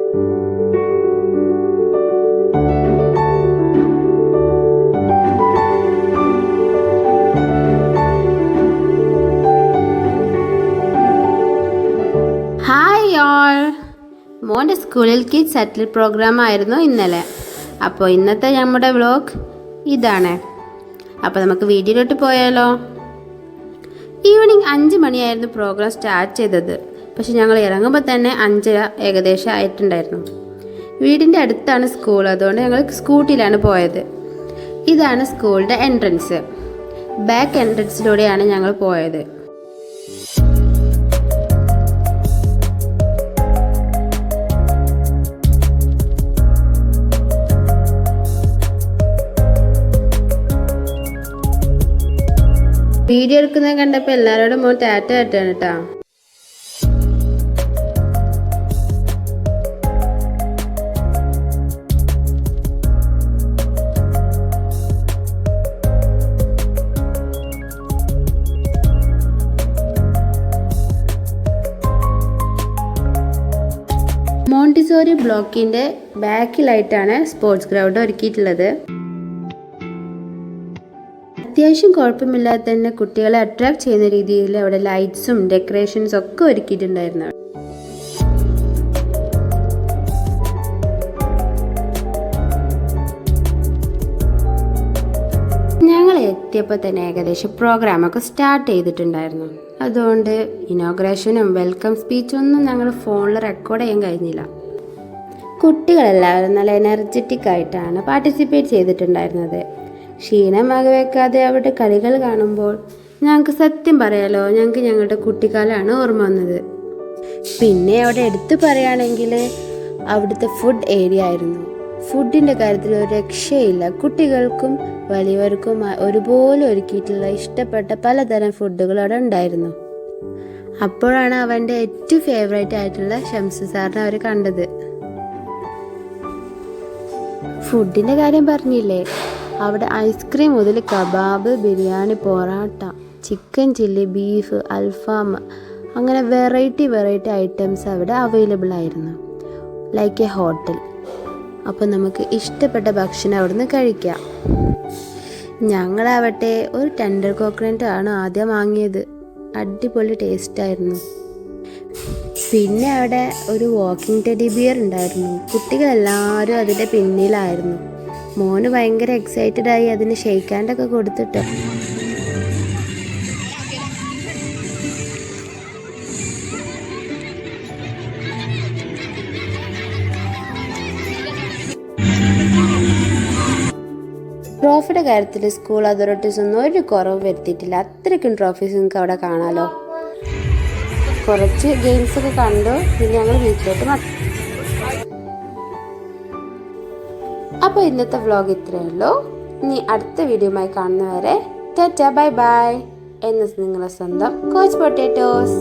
Hi all, മോൻ്റെ സ്കൂളിൽ kids സെറ്റിൽ programme ആയിരുന്നു ഇന്നലെ. അപ്പോൾ ഇന്നത്തെ നമ്മുടെ വ്ലോഗ് ഇതാണ്. അപ്പോൾ നമുക്ക് വീഡിയോയിലോട്ട് പോയാലോ. ഈവനിങ് 5 മണിയായിരുന്നു പ്രോഗ്രാം സ്റ്റാർട്ട് ചെയ്തത്. പക്ഷെ ഞങ്ങൾ ഇറങ്ങുമ്പോൾ തന്നെ 5:30 ഏകദേശം ആയിട്ടുണ്ടായിരുന്നു. വീടിൻ്റെ അടുത്താണ് സ്കൂൾ, അതുകൊണ്ട് ഞങ്ങൾ സ്കൂട്ടിയിലാണ് പോയത്. ഇതാണ് സ്കൂളിൻ്റെ എൻട്രൻസ്. ബാക്ക് എൻട്രൻസിലൂടെയാണ് ഞങ്ങൾ പോയത്. വീഡിയോ എടുക്കുന്നത് കണ്ടപ്പോൾ എല്ലാവരോടും മോൻ ടാറ്റ കാട്ടാണ് കേട്ടോ. മോണ്ടിസോറി ബ്ലോക്കിൻ്റെ ബാക്കിലായിട്ടാണ് സ്പോർട്സ് ഗ്രൗണ്ട് ഒരുക്കിയിട്ടുള്ളത്. അത്യാവശ്യം കുഴപ്പമില്ലാതെ തന്നെ കുട്ടികളെ അട്രാക്ട് ചെയ്യുന്ന രീതിയിൽ അവിടെ ലൈറ്റ്സും ഡെക്കറേഷൻസും ഒക്കെ ഒരുക്കിയിട്ടുണ്ടായിരുന്നു. ഞങ്ങൾ എത്തിയപ്പോൾ തന്നെ ഏകദേശം പ്രോഗ്രാമൊക്കെ സ്റ്റാർട്ട് ചെയ്തിട്ടുണ്ടായിരുന്നു. അതുകൊണ്ട് ഇനോഗ്രേഷനും വെൽക്കം സ്പീച്ചൊന്നും ഞങ്ങൾ ഫോണിൽ റെക്കോർഡ് ചെയ്യാൻ കഴിഞ്ഞില്ല. കുട്ടികളെല്ലാവരും നല്ല എനർജറ്റിക് ആയിട്ടാണ് പാർട്ടിസിപ്പേറ്റ് ചെയ്തിട്ടുണ്ടായിരുന്നത്. ക്ഷീണം വകവെക്കാതെ അവരുടെ കളികൾ കാണുമ്പോൾ ഞങ്ങൾക്ക് സത്യം പറയാലോ, ഞങ്ങൾക്ക് ഞങ്ങളുടെ കുട്ടിക്കാലമാണ് ഓർമ്മ വന്നത്. പിന്നെ അവിടെ എടുത്തു പറയുകയാണെങ്കിൽ അവിടുത്തെ ഫുഡ് ഏരിയ ആയിരുന്നു. ഫുഡിൻ്റെ കാര്യത്തിൽ ഒരു രക്ഷയില്ല. കുട്ടികൾക്കും വലിയവർക്കും ഒരുപോലെ ഒരുക്കിയിട്ടുള്ള ഇഷ്ടപ്പെട്ട പലതരം ഫുഡുകൾ അവിടെ ഉണ്ടായിരുന്നു. അപ്പോഴാണ് അവൻ്റെ ഏറ്റവും ഫേവറേറ്റ് ആയിട്ടുള്ള ഷംസു സാറിനെ അവർ കണ്ടത്. ഫുഡിൻ്റെ കാര്യം പറഞ്ഞില്ലേ, അവിടെ ഐസ്ക്രീം മുതൽ kebab, biryani, parotta, chicken chilli, beef, അൽഫാം, അങ്ങനെ വെറൈറ്റി ഐറ്റംസ് അവിടെ അവൈലബിൾ ആയിരുന്നു, ലൈക്ക് എ ഹോട്ടൽ. അപ്പോൾ നമുക്ക് ഇഷ്ടപ്പെട്ട ഭക്ഷണം അവിടുന്ന് കഴിക്കാം. ഞങ്ങളാവട്ടെ ഒരു ടെൻഡർ കോക്കനട്ട് ആണ് ആദ്യം വാങ്ങിയത്. അടിപൊളി ടേസ്റ്റായിരുന്നു. പിന്നെ അവിടെ ഒരു വാക്കിംഗ് ടെഡി ബിയർ ഉണ്ടായിരുന്നു. കുട്ടികളെല്ലാവരും അതിൻ്റെ പിന്നിലായിരുന്നു. മോന് ഭയങ്കര എക്സൈറ്റഡ് ആയി അതിന് ഷെയ്ക്ക് ഹാൻഡൊക്കെ കൊടുത്തിട്ട്. ട്രോഫിയുടെ കാര്യത്തിൽ സ്കൂൾ അതോറിറ്റീസ് ഒന്നും ഒരു കുറവ് വരുത്തിയിട്ടില്ല. അത്രയ്ക്കും ട്രോഫീസ് നിങ്ങൾക്ക് അവിടെ കാണാമല്ലോ. കുറച്ച് ഗെയിംസൊക്കെ കണ്ടു. പിന്നെ ഞങ്ങൾ വീട്ടിലോട്ട് അപ്പോൾ ഇന്നത്തെ വ്ലോഗ് ഇത്രയേ ഉള്ളൂ. ഇനി അടുത്ത വീഡിയോയുമായി കാണുന്നവരെ ടാറ്റ ബൈ ബൈ. എന്ന് നിങ്ങളുടെ സ്വന്തം കോച്ച് പൊട്ടാറ്റോസ്.